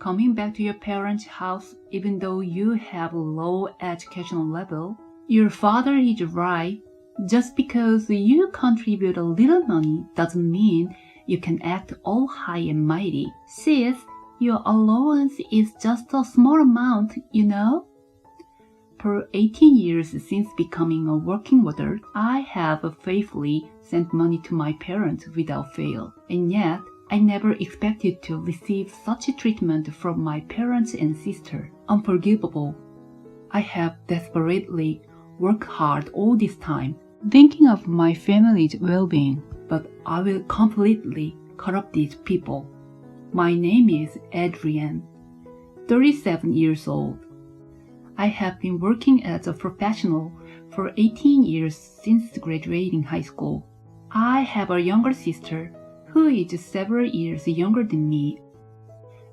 coming back to your parents' house even though you have a low educational level. Your father is right. Just because you contribute a little money doesn't mean you can act all high and mighty. Sis, your allowance is just a small amount, you know? For 18 years since becoming a working adult, I have faithfully sent money to my parents without fail. And yet, I never expected to receive such treatment from my parents and sister. Unforgivable. I have desperately worked hard all this time, thinking of my family's well-being, but I will completely cut off these people. My name is Adrienne, 37 years old. I have been working as a professional for 18 years since graduating high school. I have a younger sister who is several years younger than me.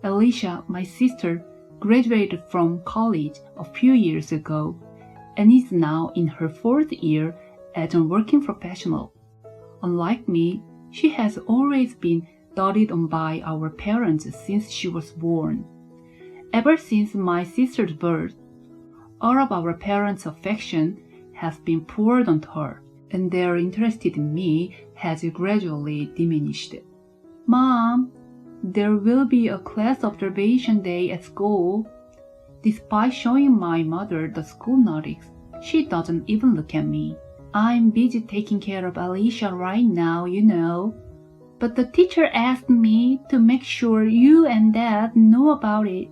Alicia, my sister, graduated from college a few years ago and is now in her 4th year as a working professional. Unlike me, she has always been doted on by our parents since she was born. Ever since my sister's birth, all of our parents' affection has been poured onto her, and their interest in me has gradually diminished. Mom, there will be a class observation day at school. Despite showing my mother the school notice, she doesn't even look at me. I'm busy taking care of Alicia right now, you know. But the teacher asked me to make sure you and Dad know about it.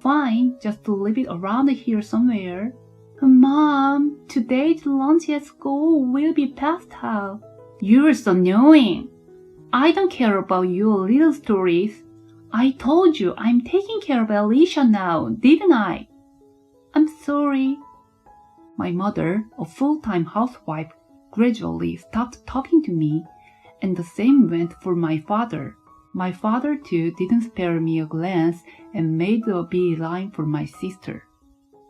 Fine, just leave it around here somewhere. Mom, today's lunch at school will be pasta. You're so annoying. I don't care about your little stories. I told you I'm taking care of Alicia now, didn't I? I'm sorry. My mother, a full-time housewife, gradually stopped talking to me, and the same went for my father. My father too didn't spare me a glance and made a beeline for my sister.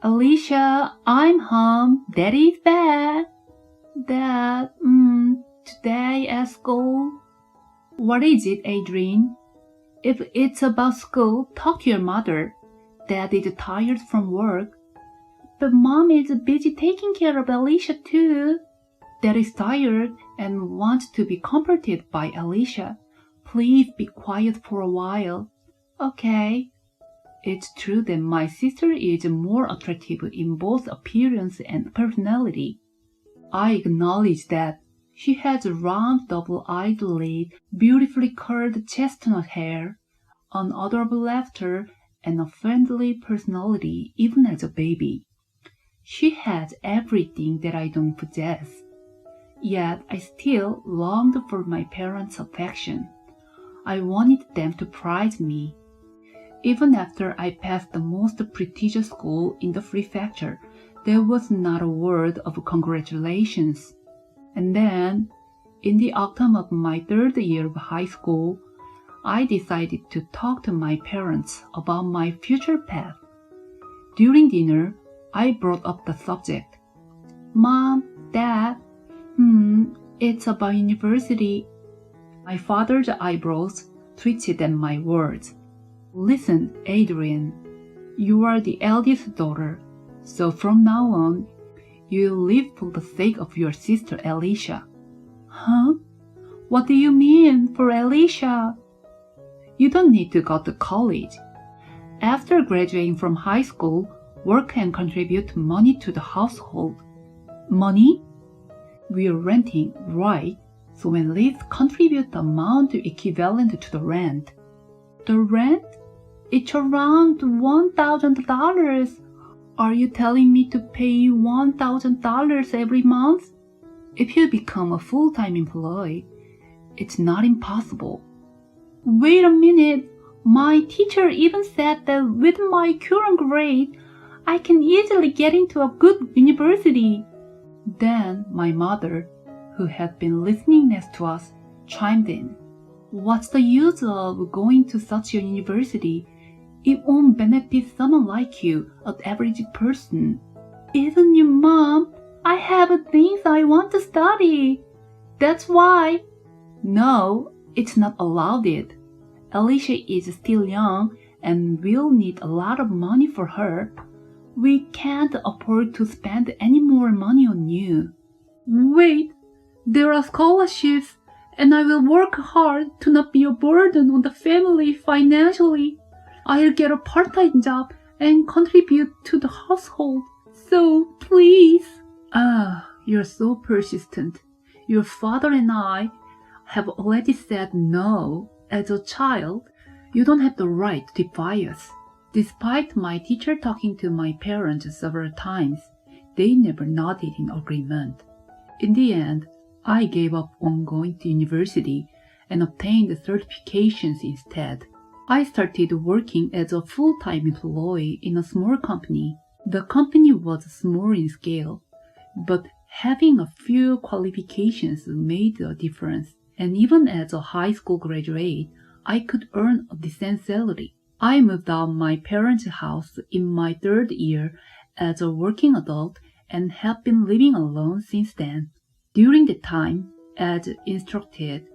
Alicia, I'm home. Daddy's back. Dad, today at school. What is it, Adrienne? If it's about school, talk to your mother. Dad is tired from work. But Mom is busy taking care of Alicia too. Dad is tired and wants to be comforted by Alicia. Please be quiet for a while. Okay. It's true that my sister is more attractive in both appearance and personality. I acknowledge that. She has round double-eyed lids, beautifully curled chestnut hair, an adorable laughter, and a friendly personality even as a baby. She has everything that I don't possess. Yet I still longed for my parents' affection. I wanted them to prize me. Even after I passed the most prestigious school in the prefecture, there was not a word of congratulations. And then, in the autumn of my 3rd year of high school, I decided to talk to my parents about my future path. During dinner, I brought up the subject. Mom, Dad, it's about university. My father's eyebrows twitched at my words. Listen, Adrienne, you are the eldest daughter, so from now on, you live for the sake of your sister Alicia. Huh? What do you mean for Alicia? You don't need to go to college. After graduating from high school, work and contribute money to the household. Money? We're renting, right? So at least contribute the amount equivalent to the rent. The rent? It's around $1,000. Are you telling me to pay $1,000 every month? If you become a full-time employee, it's not impossible. Wait a minute. My teacher even said that with my current grade, I can easily get into a good university. Then my mother, who had been listening next to us, chimed in. What's the use of going to such a university? It won't benefit someone like you, an average person. Even your mom, I have things I want to study. That's why. No, it's not allowed it. Alicia is still young and we'll need a lot of money for her. We can't afford to spend any more money on you. Wait, there are scholarships, and I will work hard to not be a burden on the family financially. I'll get a part-time job and contribute to the household. So, please. You're so persistent. Your father and I have already said no. As a child, you don't have the right to defy us. Despite my teacher talking to my parents several times, they never nodded in agreement. In the end, I gave up on going to university and obtained certifications instead. I started working as a full-time employee in a small company. The company was small in scale, but having a few qualifications made a difference. And even as a high school graduate, I could earn a decent salary. I moved out of my parents' house in my third year as a working adult and have been living alone since then. During the time, as instructed,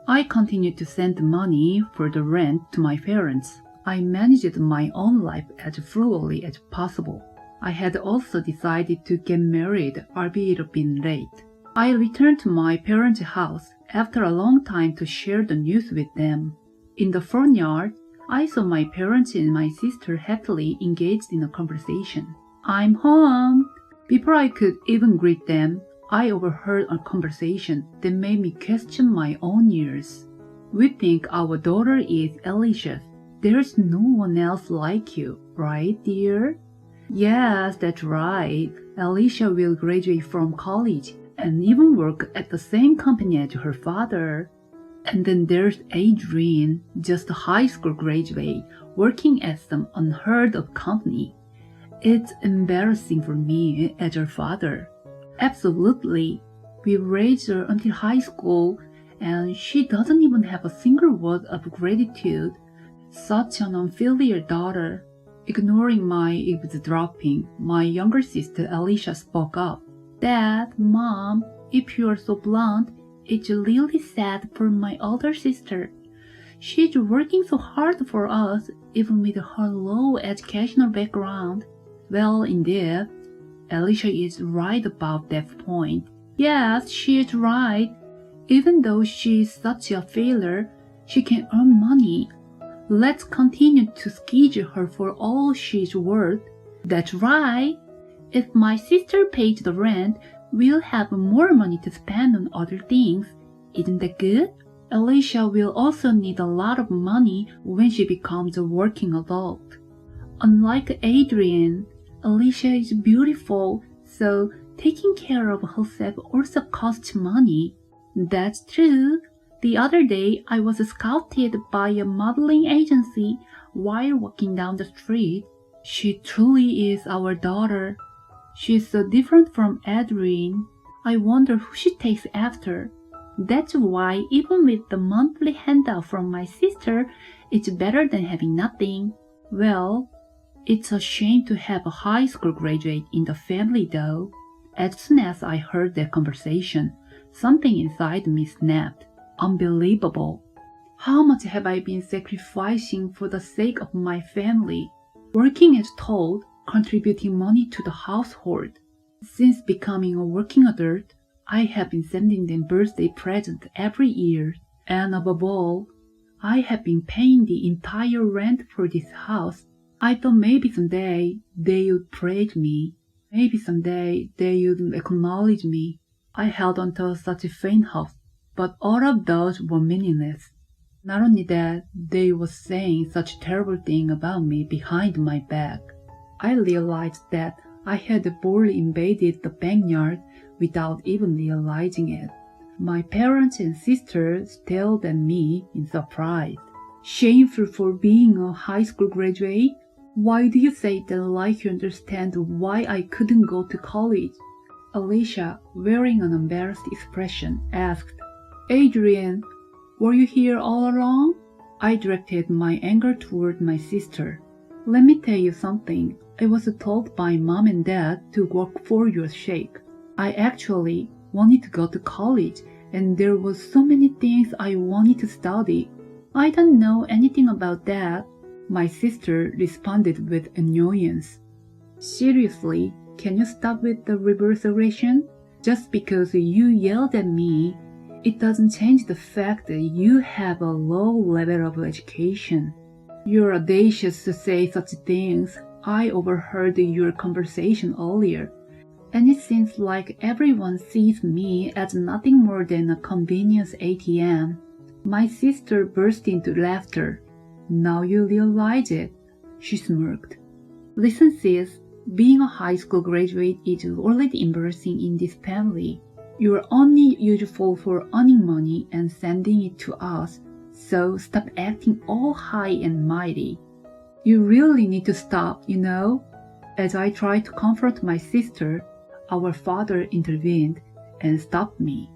I continued to send money for the rent to my parents. I managed my own life as frugally as possible. I had also decided to get married, albeit being late. I returned to my parents' house after a long time to share the news with them. In the front yard, I saw my parents and my sister happily engaged in a conversation. "I'm home." Before I could even greet them, I overheard a conversation that made me question my own ears. "We think our daughter is Alicia's. There's no one else like you, right, dear?" "Yes, that's right. Alicia will graduate from college and even work at the same company as her father." And then there's Adrian, just a high school graduate, working at some unheard of company. It's embarrassing for me as her father. Absolutely. We raised her until high school, and she doesn't even have a single word of gratitude. Such an unfilial daughter. Ignoring my eavesdropping, my younger sister Alicia spoke up. "Dad, Mom, if you are so blunt, it's really sad for my older sister. She's working so hard for us, even with her low educational background." Well, indeed, Alicia is right about that point. Yes, she is right. Even though she is such a failure, she can earn money. Let's continue to schedule her for all she's worth. That's right. If my sister pays the rent, we'll have more money to spend on other things. Isn't that good? Alicia will also need a lot of money when she becomes a working adult. Unlike Adrian, Alicia is beautiful, so taking care of herself also costs money. That's true. The other day, I was scouted by a modeling agency while walking down the street. She truly is our daughter. She's so different from Adrian. I wonder who she takes after. That's why even with the monthly handout from my sister, it's better than having nothing. Well, it's a shame to have a high school graduate in the family though. As soon as I heard that conversation, something inside me snapped. Unbelievable. How much have I been sacrificing for the sake of my family? Working as told, contributing money to the household. Since becoming a working adult, I have been sending them birthday presents every year, and above all, I have been paying the entire rent for this house. I thought maybe someday they would praise me. Maybe someday they would acknowledge me. I held on to such a faint hope, but all of those were meaningless. Not only that, they were saying such terrible things about me behind my back. I realized that I had boldly invaded the backyard without even realizing it. My parents and sister stared at me in surprise. Shameful for being a high school graduate? Why do you say that like you understand why I couldn't go to college? Alicia, wearing an embarrassed expression, asked, "Adrian, were you here all along?" I directed my anger toward my sister. "Let me tell you something. I was told by Mom and Dad to work for your sake. I actually wanted to go to college, and there was so many things I wanted to study. I don't know anything about that. My sister responded with annoyance. Seriously, can you stop with the reverse aggression? Just because you yelled at me, it doesn't change the fact that you have a low level of education. You're audacious to say such things. I overheard your conversation earlier, and it seems like everyone sees me as nothing more than a convenience ATM. My sister burst into laughter. Now you realize it, she smirked. Listen, sis, being a high school graduate is already embarrassing in this family. You're only useful for earning money and sending it to us, so stop acting all high and mighty. You really need to stop, you know? As I tried to comfort my sister, our father intervened and stopped me.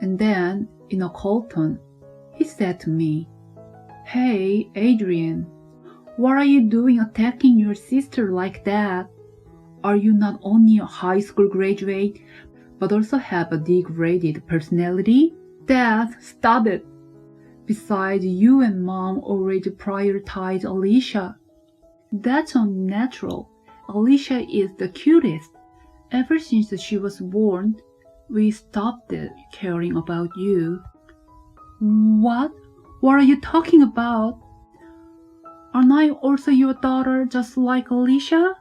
And then, in a cold tone, he said to me, "Hey, Adrian, what are you doing attacking your sister like that? Are you not only a high school graduate, but also have a degraded personality? Dad, stop it. Besides, you and Mom already prioritize Alicia. That's unnatural. Alicia is the cutest. Ever since she was born, we stopped caring about you." What? What are you talking about? Aren't I also your daughter just like Alicia?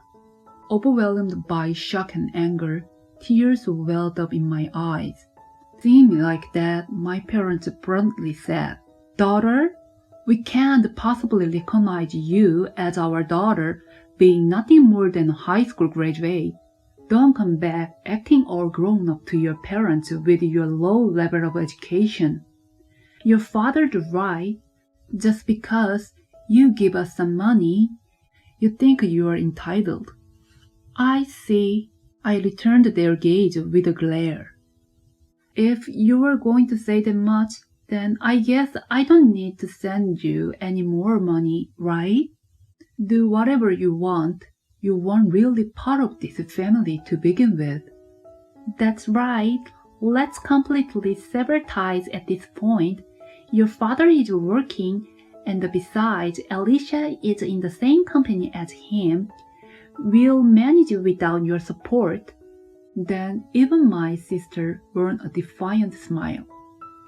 Overwhelmed by shock and anger, tears welled up in my eyes. Seeing me like that, my parents bluntly said, "Daughter, we can't possibly recognize you as our daughter, being nothing more than a high school graduate. Don't come back acting all grown up to your parents with your low level of education. Your father's right. Just because you give us some money, you think you are entitled." "I see." I returned their gaze with a glare. "If you were going to say that much, then I guess I don't need to send you any more money, right? Do whatever you want. You weren't really part of this family to begin with." "That's right. Let's completely sever ties at this point. Your father is working, and besides, Alicia is in the same company as him. We'll manage without your support." Then even my sister burned a defiant smile.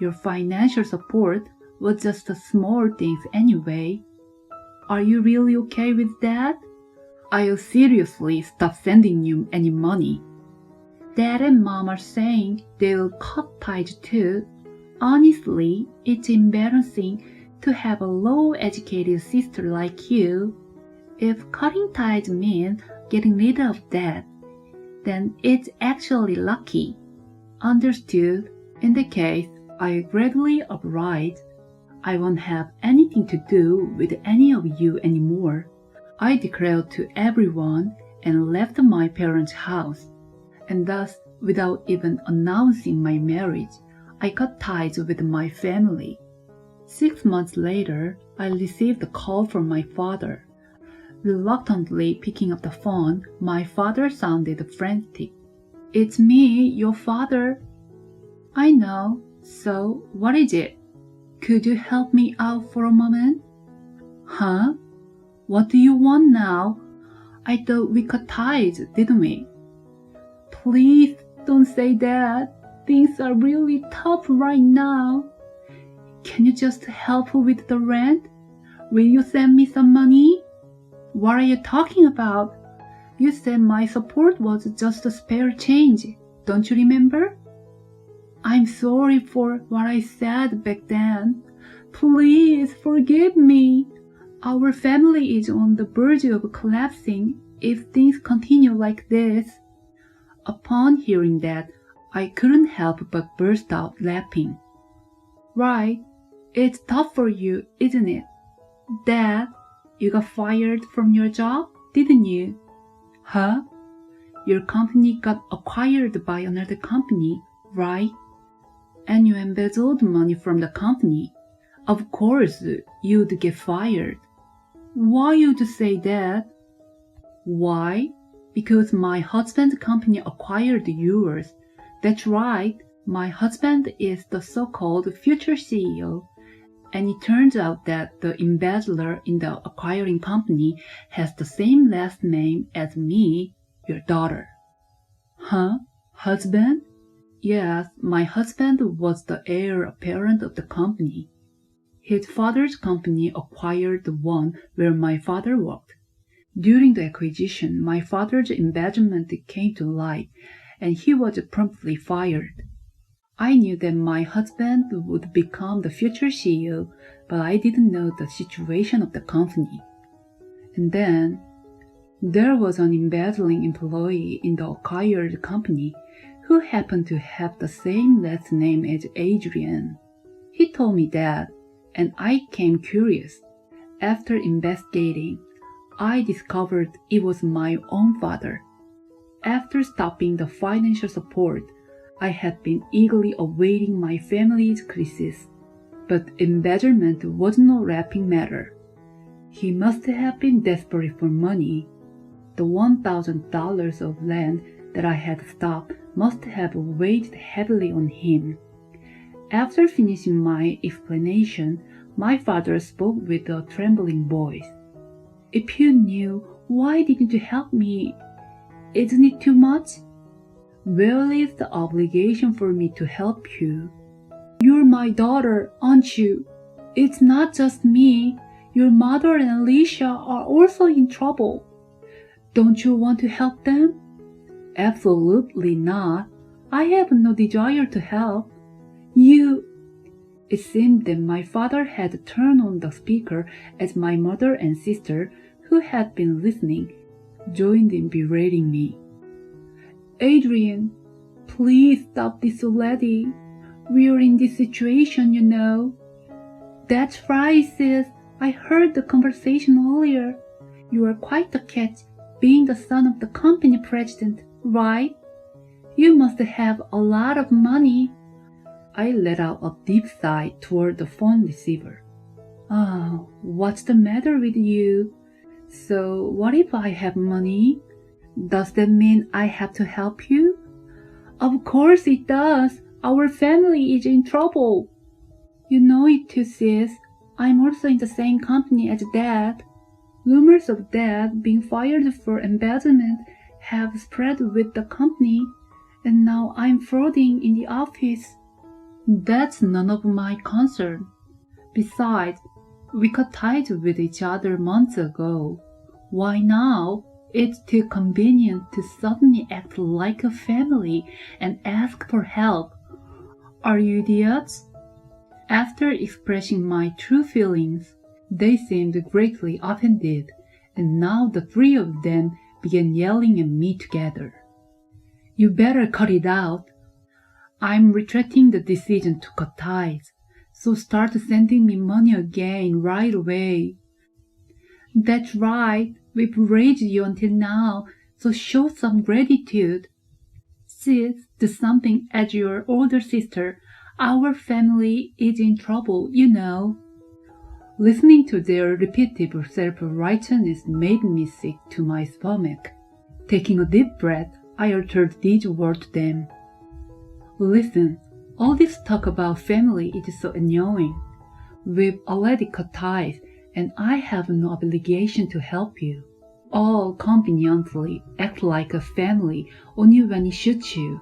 "Your financial support was just a small things anyway. Are you really okay with that? I'll seriously stop sending you any money." "Dad and Mom are saying they'll cut ties too. Honestly, it's embarrassing to have a low-educated sister like you. If cutting ties means getting rid of that, then it's actually lucky." "Understood. In the case, I gladly oblige. I won't have anything to do with any of you anymore," I declared to everyone and left my parents' house. And thus, without even announcing my marriage, I cut ties with my family. 6 months later, I received a call from my father. Reluctantly picking up the phone, my father sounded frantic. "It's me, your father." "I know. So, what is it? Could you help me out for a moment?" "Huh? What do you want now? I thought we cut ties, didn't we?" "Please don't say that. Things are really tough right now. Can you just help with the rent? Will you send me some money?" "What are you talking about? You said my support was just a spare change. Don't you remember?" "I'm sorry for what I said back then. Please forgive me. Our family is on the verge of collapsing if things continue like this." Upon hearing that, I couldn't help but burst out laughing. "Right, it's tough for you, isn't it? Dad, you got fired from your job, didn't you?" "Huh? Your company got acquired by another company, right? And you embezzled money from the company. Of course, you'd get fired." "Why would you say that?" "Why? Because my husband's company acquired yours. That's right, my husband is the so-called future CEO, And it turns out that the embezzler in the acquiring company has the same last name as me, your daughter. Huh? Husband? Yes, my husband was the heir apparent of the company. His father's company acquired the one where my father worked. During the acquisition, my father's embezzlement came to light, and he was promptly fired. I knew that my husband would become the future CEO, but I didn't know the situation of the company. And then, there was an embezzling employee in the acquired company who happened to have the same last name as Adrian. He told me that, and I became curious. After investigating, I discovered it was my own father. After stopping the financial support, I had been eagerly awaiting my family's crisis, but embezzlement was no laughing matter. He must have been desperate for money. The $1,000 of land that I had stopped must have weighed heavily on him. After finishing my explanation, my father spoke with a trembling voice. If you knew, why didn't you help me? Isn't it too much? Where is the obligation for me to help you? You're my daughter, aren't you? It's not just me. Your mother and Alicia are also in trouble. Don't you want to help them? Absolutely not. I have no desire to help. It seemed that my father had turned on the speaker as my mother and sister, who had been listening, joined in berating me. Adrian, please stop this already. We're in this situation, you know. That's right, sis. I heard the conversation earlier. You are quite the catch, being the son of the company president, right? You must have a lot of money. I let out a deep sigh toward the phone receiver. Oh, what's the matter with you? So what if I have money? Does that mean I have to help you? Of course it does. Our family is in trouble. You know it too, sis. I'm also in the same company as Dad. Rumors of Dad being fired for embezzlement have spread with the company, and now I'm frauding in the office. That's none of my concern. Besides, we cut ties with each other months ago. Why now? It's too convenient to suddenly act like a family and ask for help. Are you idiots? After expressing my true feelings, they seemed greatly offended, and now the three of them began yelling at me together. You better cut it out. I'm regretting the decision to cut ties, so start sending me money again right away. That's right, we've raised you until now, so show some gratitude. Sis, do something as your older sister. Our family is in trouble, you know. Listening to their repetitive self-righteousness made me sick to my stomach. Taking a deep breath, I uttered these words to them. Listen, all this talk about family is so annoying. We've already cut ties, and I have no obligation to help you. All conveniently act like a family only when it suits you.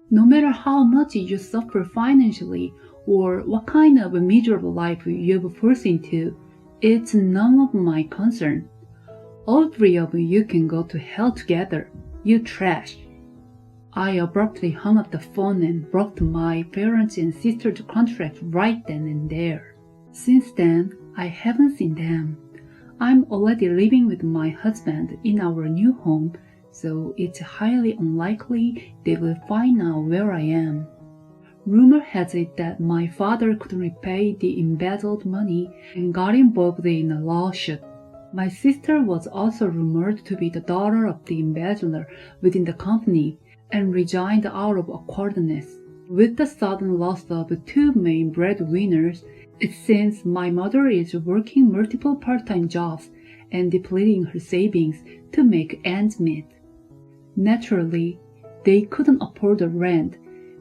No matter how much you suffer financially or what kind of a miserable life you've forced into, it's none of my concern. All three of you can go to hell together, you trash. I abruptly hung up the phone and broke my parents' and sister's contract right then and there. Since then, I haven't seen them. I'm already living with my husband in our new home, so it's highly unlikely they will find out where I am. Rumor has it that my father couldn't repay the embezzled money and got involved in a lawsuit. My sister was also rumored to be the daughter of the embezzler within the company and resigned out of awkwardness. With the sudden loss of two main breadwinners, it seems my mother is working multiple part-time jobs and depleting her savings to make ends meet. Naturally, they couldn't afford the rent,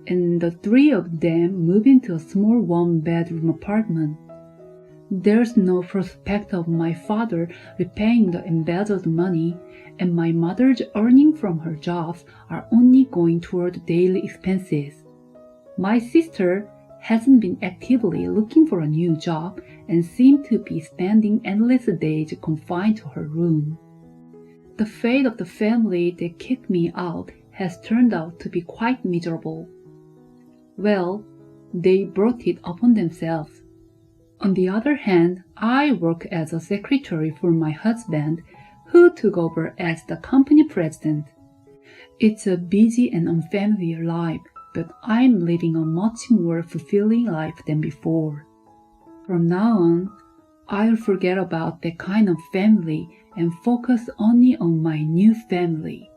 and the three of them moved into a small one-bedroom apartment. There's no prospect of my father repaying the embezzled money, and my mother's earnings from her jobs are only going toward daily expenses. My sister hasn't been actively looking for a new job and seemed to be spending endless days confined to her room. The fate of the family that kicked me out has turned out to be quite miserable. Well, they brought it upon themselves. On the other hand, I work as a secretary for my husband, who took over as the company president. It's a busy and unfamiliar life, but I'm living a much more fulfilling life than before. From now on, I'll forget about that kind of family and focus only on my new family.